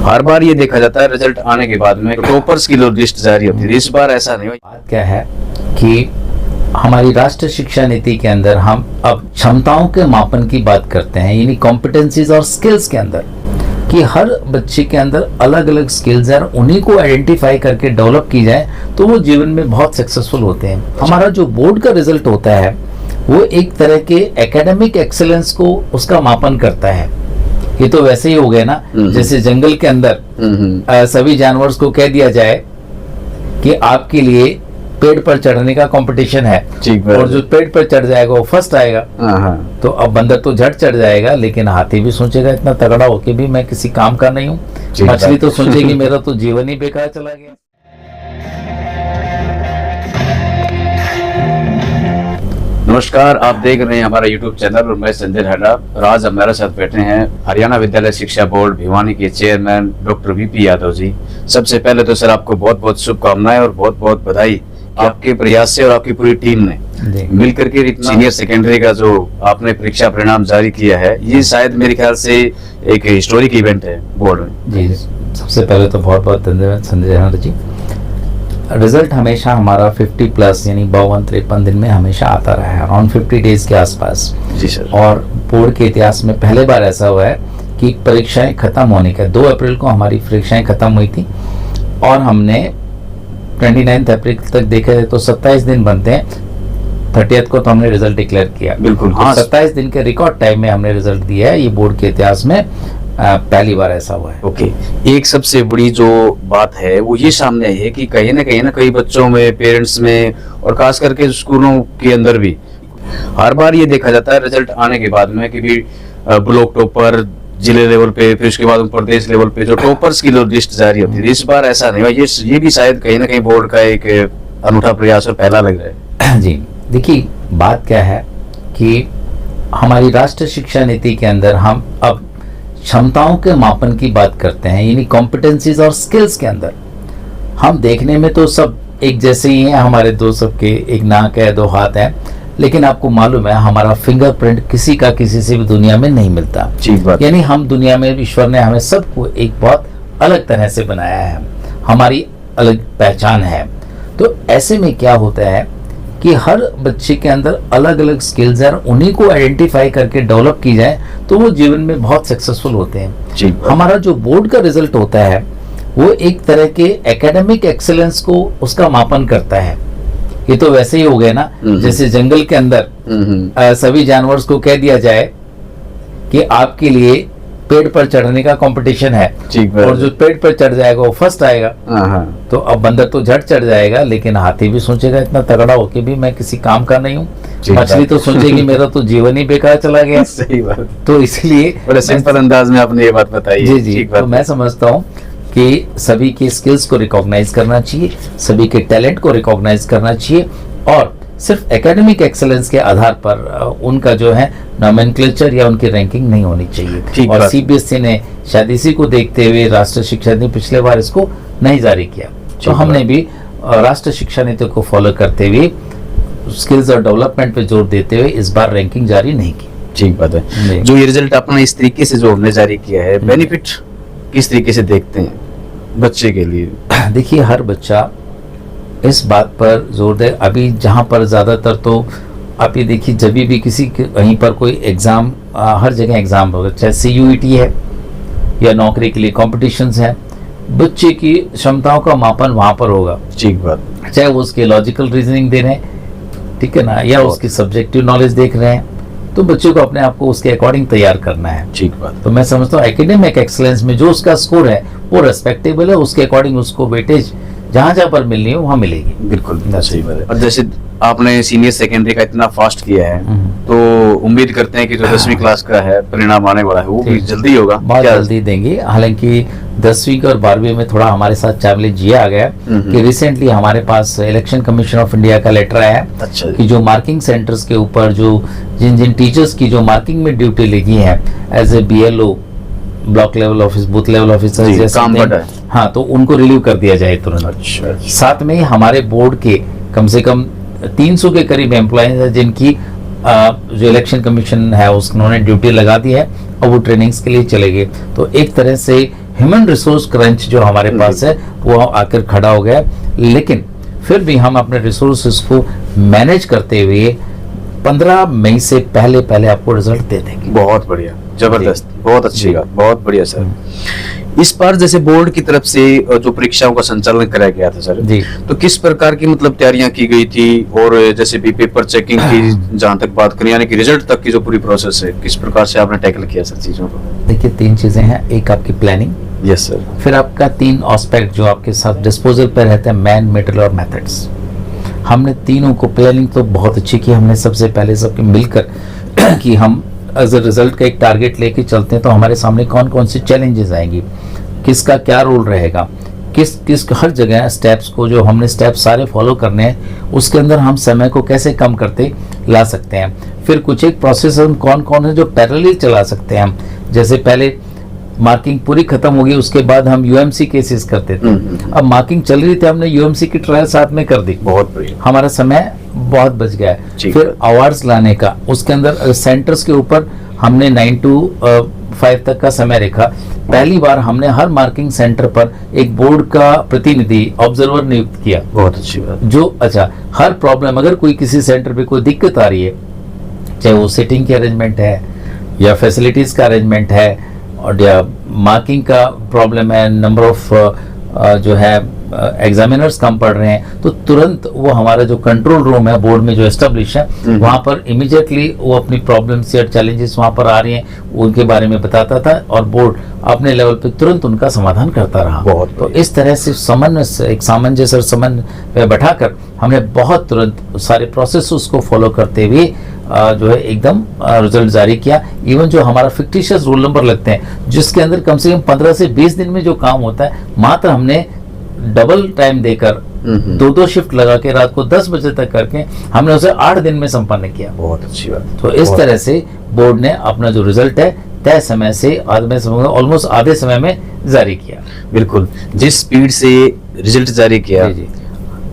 हर बार ये देखा जाता है रिजल्ट आने के बाद में टॉपर्स की लिस्ट जारी होती है, इस बार ऐसा नहीं हुआ। बात क्या है कि हमारी राष्ट्रीय शिक्षा नीति के अंदर हम अब क्षमताओं के मापन की बात करते हैं, यानी कॉम्पिटेंसीज और स्किल्स के अंदर, कि हर बच्चे के अंदर अलग अलग स्किल्स हैं, उन्हीं को आइडेंटिफाई करके डेवलप की जाए तो वो जीवन में बहुत सक्सेसफुल होते हैं। हमारा जो बोर्ड का रिजल्ट होता है वो एक तरह के एकेडमिक एक्सेलेंस को उसका मापन करता है। ये तो वैसे ही हो गया ना, जैसे जंगल के अंदर सभी जानवरों को कह दिया जाए कि आपके लिए पेड़ पर चढ़ने का कंपटीशन है और जो पेड़ पर चढ़ जाएगा वो फर्स्ट आएगा। तो अब बंदर तो झट चढ़ जाएगा, लेकिन हाथी भी सोचेगा इतना तगड़ा होके भी मैं किसी काम का नहीं हूँ। मछली तो सोचेगी मेरा तो जीवन ही बेकार चला गया। नमस्कार, आप देख रहे हैं हमारा YouTube चैनल और मैं संजय हड्डा। और आज हमारे साथ बैठे हैं हरियाणा विद्यालय शिक्षा बोर्ड भिवानी के chairman doctor VP Yadav ji. सबसे पहले तो सर आपको बहुत बहुत शुभकामनाएं और बहुत बहुत बधाई। आपके प्रयास से और आपकी पूरी टीम ने मिलकर के सीनियर सेकेंडरी का जो आपने परीक्षा परिणाम जारी किया है, ये शायद मेरे ख्याल से एक हिस्टोरिक इवेंट है बोर्ड में। जी, सबसे पहले तो बहुत बहुत धन्यवाद संजय हड्डा जी। रिजल्ट हमेशा हमारा 50 प्लस यानी 52-53 दिन में हमेशा आता रहा है, अराउंड 50 डेज के आसपास। जी सर। और बोर्ड के इतिहास में पहले बार ऐसा हुआ है कि परीक्षाएं खत्म होने का 2 अप्रैल को हमारी परीक्षाएं खत्म हुई थी और हमने 29 अप्रैल तक देखे तो 27 दिन बनते हैं, 30th को तो हमने रिजल्ट डिक्लेयर किया। बिल्कुल, तो हाँ। 27 दिन के रिकॉर्ड टाइम में हमने रिजल्ट दिया है। ये बोर्ड के इतिहास में पहली बार ऐसा हुआ है। ओके, एक सबसे बड़ी जो बात है वो ये सामने आई है कि कहीं ना कई बच्चों में, पेरेंट्स में और खास करके स्कूलों के अंदर भी हर बार ये देखा जाता है रिजल्ट आने के बाद में कि भी ब्लॉक टॉपर, जिले लेवल पे, फिर उसके बाद प्रदेश लेवल पे जो टॉपर्स की लिस्ट जारी होती है, इस बार ऐसा नहीं हुआ। ये भी शायद कहीं ना कहीं बोर्ड का एक अनूठा प्रयास और पहला लग रहा है। जी देखिए, बात क्या है कि हमारी राष्ट्रीय शिक्षा नीति के अंदर हम अब क्षमताओं के मापन की बात करते हैं, यानी कॉम्पिटेंसीज और स्किल्स के अंदर। हम देखने में तो सब एक जैसे ही हैं, हमारे दो सबके एक नाक है, 2 हाथ हैं, लेकिन आपको मालूम है हमारा फिंगरप्रिंट किसी का किसी से भी दुनिया में नहीं मिलता। यानी हम दुनिया में ईश्वर ने हमें सबको एक बहुत अलग तरह से बनाया है, हमारी अलग पहचान है। तो ऐसे में क्या होता है कि हर बच्चे के अंदर अलग अलग स्किल्स हैं, उन्हीं को आइडेंटिफाई करके डेवलप की जाए तो वो जीवन में बहुत सक्सेसफुल होते हैं। हमारा जो बोर्ड का रिजल्ट होता है वो एक तरह के एकेडमिक एक्सेलेंस को उसका मापन करता है। ये तो वैसे ही हो गया ना, जैसे जंगल के अंदर सभी जानवरों को कह दिया जाए कि आपके लिए पेड़ पर चढ़ने का कंपटीशन है और जो पेड़ पर चढ़ जाएगा वो फर्स्ट आएगा। तो अब बंदर तो झट चढ़ जाएगा, लेकिन हाथी भी सोचेगा इतना तगड़ा होके भी मैं किसी काम का नहीं हूँ। मछली तो सोचेगी मेरा तो जीवन ही बेकार चला गया। सही बात। तो इसलिए बड़े सिंपल अंदाज में आपने ये बात बताई। जी जी, तो मैं समझता हूँ कि सभी के स्किल्स को रिकॉग्नाइज करना चाहिए, सभी के टैलेंट को रिकॉग्नाइज करना चाहिए और सिर्फ एकेडमिक एक्सेलेंस के आधार पर उनका जो है नोमेनक्लेचर या उनकी रैंकिंग नहीं होनी चाहिए। और सीबीएसई ने शायद इसी को देखते हुए राष्ट्रीय शिक्षा नीति पिछले बार इसको नहीं जारी किया, तो हमने भी राष्ट्रीय शिक्षा नीति को फॉलो करते हुए स्किल्स और डेवलपमेंट पे जोर देते हुए इस बार रैंकिंग जारी नहीं की। ठीक बात है। जो ये रिजल्ट आपने इस तरीके से जो हमने जारी किया है, बेनिफिट किस तरीके से देखते हैं बच्चे के लिए? देखिए, हर बच्चा इस बात पर जोर दे। अभी जहाँ पर ज़्यादातर तो आप ये देखिए, जब भी किसी कहीं पर कोई एग्ज़ाम, हर जगह एग्ज़ाम होगा, चाहे CUET है या नौकरी के लिए कॉम्पिटिशन्स है, बच्चे की क्षमताओं का मापन वहाँ पर होगा। ठीक बात। चाहे वो उसके लॉजिकल रीजनिंग दे रहे हैं, ठीक है ना, या उसकी सब्जेक्टिव नॉलेज देख रहे हैं, तो बच्चे को अपने आप को उसके अकॉर्डिंग तैयार करना है। ठीक बात। तो मैं समझता हूँ एकेडमिक एक्सेलेंस में जो उसका स्कोर है वो रेस्पेक्टेबल है, उसके अकॉर्डिंग उसको वेटेज जहाँ जहाँ पर मिलनी है वहाँ मिलेगी। बिल्कुल सही बात है। और जैसे आपने सीनियर सेकेंडरी का इतना फास्ट किया है, तो उम्मीद करते हैं कि जो 10वीं क्लास का है परिणाम आने वाला है वो भी जल्दी होगा। बहुत जल्दी देंगे। हालांकि 10वीं और 12वीं में थोड़ा हमारे साथ चैलेंज ये आ गया कि रिसेंटली हमारे पास इलेक्शन कमीशन ऑफ इंडिया का लेटर आया है कि जो मार्किंग सेंटर्स के ऊपर जो जिन टीचर्स की जो मार्किंग में ड्यूटी लगी है as a BLO, block level office, booth level officer, हाँ, तो उनको रिलीव कर दिया जाए तुरंत। साथ में हमारे बोर्ड के कम से कम 300 के करीब एम्प्लॉयज हैं जिनकी जो इलेक्शन कमीशन है उन्होंने ड्यूटी लगा दी है और वो ट्रेनिंग्स के लिए चले गए। तो एक तरह से ह्यूमन रिसोर्स क्रंच जो हमारे पास है वो आकर खड़ा हो गया है। लेकिन फिर भी हम अपने रिसोर्सेज को मैनेज करते हुए 15 मई से पहले पहले आपको रिजल्ट दे देंगे। बहुत बढ़िया, जबरदस्त, बहुत अच्छी बात, बहुत बढ़िया सर। इस बार जैसे बोर्ड की तरफ से जो परीक्षाओं का संचालन कराया गया था सर जी, तो किस प्रकार की मतलब तैयारियां की गई थी, और जैसे भी पेपर चेकिंग की जहां तक बात करें यानी कि रिजल्ट तक की जो पूरी प्रोसेस है, किस प्रकार से आपने टैकल किया सर चीजों को? देखिए 3 चीजें हैं, एक आपकी प्लानिंग, यस सर, फिर आपका 3 एस्पेक्ट जो आपके साथ डिस्पोजल पे रहते हैं, मैन, मिडल और मेथड्स। हमने तीनों को, प्लानिंग तो बहुत अच्छी की हमने सबसे पहले सबके मिलकर कि हम एज अ रिजल्ट का एक टारगेट लेके चलते हैं तो हमारे सामने कौन कौन सी चैलेंजेस आएंगी, किसका क्या रोल रहेगा, किस हर जगह स्टेप्स को जो हमने स्टेप सारे फॉलो करने हैं उसके अंदर हम समय को कैसे कम करते ला सकते हैं। फिर कुछ एक प्रोसेस हम कौन कौन है जो पैरेलल चला सकते हैं हम, जैसे पहले मार्किंग पूरी खत्म होगी उसके बाद हम यूएमसी केसेस करते थे, अब मार्किंग चल रही थी हमने यूएमसी की ट्रायल साथ में कर दी, बहुत बढ़िया, हमारा समय बहुत बच गया है। फिर अवार्ड्स लाने का, उसके अंदर सेंटर्स के ऊपर हमने 9 to 5 तक का समय रखा। पहली बार हमने हर मार्किंग सेंटर पर एक बोर्ड का प्रतिनिधि ऑब्जर्वर नियुक्त किया, बहुत अच्छी बात, जो अच्छा हर प्रॉब्लम अगर कोई किसी सेंटर पे कोई दिक्कत आ रही है, चाहे वो सीटिंग की अरेंजमेंट है या फैसिलिटीज का अरेंजमेंट है और या मार्किंग का प्रॉब्लम है, नंबर ऑफ जो है एग्जामिनर्स कम पढ़ रहे हैं, तो तुरंत वो हमारा जो कंट्रोल रूम है बोर्ड में जो एस्टेब्लिश है वहाँ पर इमीडिएटली वो अपनी प्रॉब्लम्स या चैलेंजेस वहाँ पर आ रही हैं उनके बारे में बताता था और बोर्ड अपने लेवल पे तुरंत उनका समाधान करता रहा। बहुत तो इस तरह से समन्वय, एक सामंजस्य और समन्वय बैठाकर हमने बहुत तुरंत सारे प्रोसेस उसको फॉलो करते हुए जो है एकदम रिजल्ट जारी किया। इवन जो हमारा फिक्टिशियस रोल नंबर लगते हैं जिसके अंदर कम से कम 15 से 20 दिन में जो काम होता है, मात्र हमने डबल टाइम देकर 2-2 शिफ्ट लगा के रात को 10 बजे तक करके हमने उसे 8 दिन में संपन्न किया। बहुत अच्छी बात। तो इस तरह से बोर्ड ने अपना जो रिजल्ट है तय समय से ऑलमोस्ट आधे समय में जारी किया। बिल्कुल, जिस स्पीड से रिजल्ट जारी किया जी।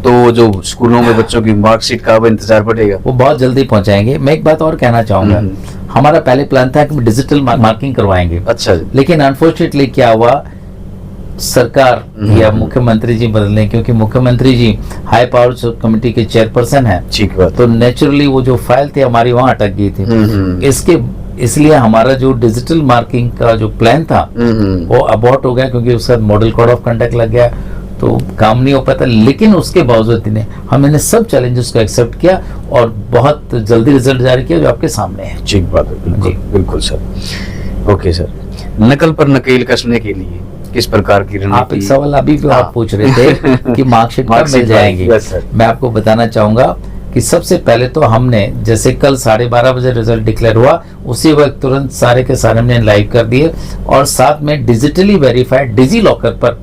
तो जो स्कूलों में बच्चों की मार्कशीट का अब इंतजार पड़ेगा, वो बहुत जल्दी पहुंचाएंगे। मैं एक बात और कहना चाहूंगा, हमारा पहले प्लान था कि हम डिजिटल मार्किंग करवाएंगे, अच्छा जी। लेकिन अनफॉर्चुनेटली क्या हुआ, सरकार या मुख्यमंत्री जी बदलने, क्योंकि मुख्यमंत्री जी हाई पावर कमेटी के चेयरपर्सन है, ठीक बात, तो नेचुरली वो जो फाइल थी हमारी वहां अटक गई थी। इसलिए हमारा जो डिजिटल मार्किंग का जो प्लान था वो अबॉर्ट हो गया, क्योंकि उसके बाद मॉडल कोड ऑफ कंडक्ट लग गया तो काम नहीं हो पाता। लेकिन उसके बावजूद हमने सब चैलेंजेस को एक्सेप्ट किया और बहुत जल्दी रिजल्ट जारी किया जो आपके सामने है। ठीक बात है, बिल्कुल बिल्कुल सर। ओके सर, नकल पर नकेल कसने के लिए किस प्रकार की रणनीति? आप एक सवाल अभी भी आप पूछ रहे थे कि मार्कशीट कब मिल जाएंगी। मैं आपको बताना चाहूंगा कि सबसे पहले तो हमने जैसे कल 12:30 बजे रिजल्ट डिक्लेयर हुआ उसी वक्त तुरंत सारे के सारे हमने लाइव कर दिए और साथ में डिजिटली वेरीफाइड डिजी लॉकर पर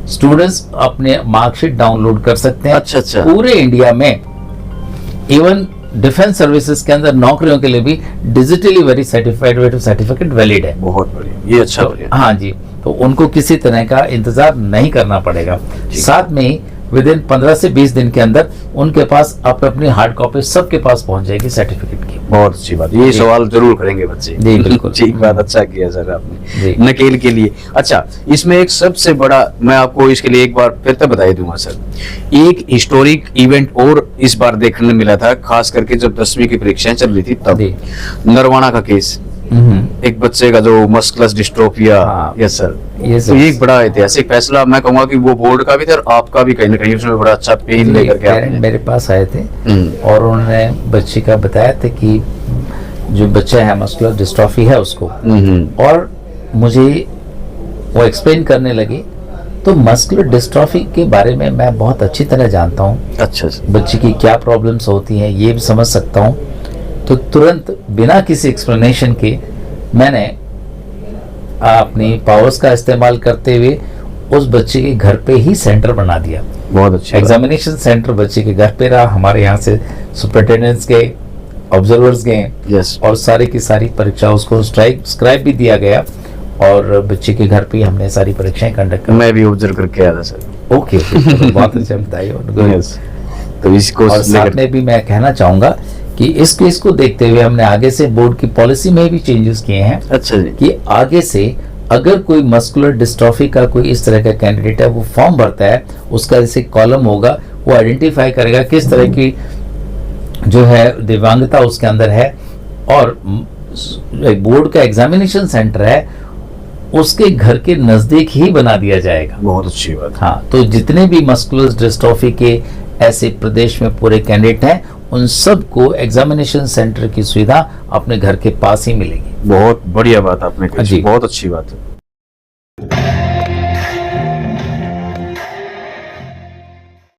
स्टूडेंट्स अपने मार्कशीट डाउनलोड कर सकते हैं। अच्छा। पूरे इंडिया में इवन डिफेंस सर्विसेज के अंदर नौकरियों के लिए भी digitally very certified certificate valid है। बहुत बढ़िया, ये अच्छा हो गया। हाँ जी, तो उनको किसी तरह का इंतजार नहीं करना पड़ेगा। साथ में ही विद इन 15 से 20 दिन के अंदर उनके पास अपनी हार्ड कॉपी सबके पास पहुंच जाएगी सर्टिफिकेट की। बहुत अच्छी बात, ये सवाल जरूर करेंगे बच्चे। जी बिल्कुल। ठीक बात, अच्छा किया सर आपने नकेल के लिए। अच्छा, इसमें एक सबसे बड़ा, मैं आपको इसके लिए एक बार फिर से बता दूंगा सर, एक हिस्टोरिक इवेंट और इस बार देखने मिला था, खास करके जब 10वीं की परीक्षाएं चल रही थी तब नरवाना का केस, एक बच्चे का जो मस्कुलर डिस्ट्रोफिया। यस सर, तो ये एक बड़ा ऐतिहासिक फैसला, मैं कहूंगा कि वो बोर्ड का भी था और आपका भी कहीं ना कहीं उसमें बड़ा अच्छा पेन लेकर के आए। मेरे पास आए थे और उन्होंने बच्चे का बताया था कि जो बच्चा है मस्कुलर डिस्ट्रोफी है उसको, और मुझे वो एक्सप्लेन करने लगे तो मस्कुलर डिस्ट्रोफी के बारे में मैं बहुत अच्छी तरह जानता हूँ। अच्छा, बच्चे की क्या प्रॉब्लम्स होती हैं ये भी समझ सकता हूँ। तो तुरंत बिना किसी एक्सप्लेनेशन के मैंने अपनी पावर्स का इस्तेमाल करते हुए उस बच्चे के घर पे ही सेंटर बना दिया। बहुत अच्छा, एग्जामिनेशन सेंटर बच्चे के घर पे रहा। हमारे यहाँ से सुपरिटेंडेंट्स गए, ऑब्जर्वर्स गए, और सारी की सारी परीक्षा उसको स्क्राइब भी दिया गया और बच्चे के घर पे ही हमने सारी परीक्षाएं कंडक्ट की। मैं भी ऑब्जर्व करके आया था सर। ओके, बहुत अच्छा बताइए। तो इसको और साथ में भी मैं कहना चाहूंगा कि इस केस को देखते हुए हमने आगे से बोर्ड की पॉलिसी में भी चेंजेस किए हैं। अच्छा जी। कि आगे से अगर कोई मस्कुलर डिस्ट्रॉफी का कोई इस तरह का कैंडिडेट है, वो फॉर्म भरता है, उसका जैसे कॉलम होगा, वो आइडेंटिफाई करेगा किस तरह की जो है दिव्यांगता उसके अंदर है, और बोर्ड का एग्जामिनेशन सेंटर है उसके घर के नजदीक ही बना दिया जाएगा। बहुत अच्छी बात। हाँ, तो जितने भी मस्कुलर डिस्ट्रॉफी के ऐसे प्रदेश में पूरे कैंडिडेट हैं, उन सबको एग्जामिनेशन सेंटर की सुविधा अपने घर के पास ही मिलेगी। बहुत बढ़िया बात आपने कही जी। बहुत अच्छी बात है।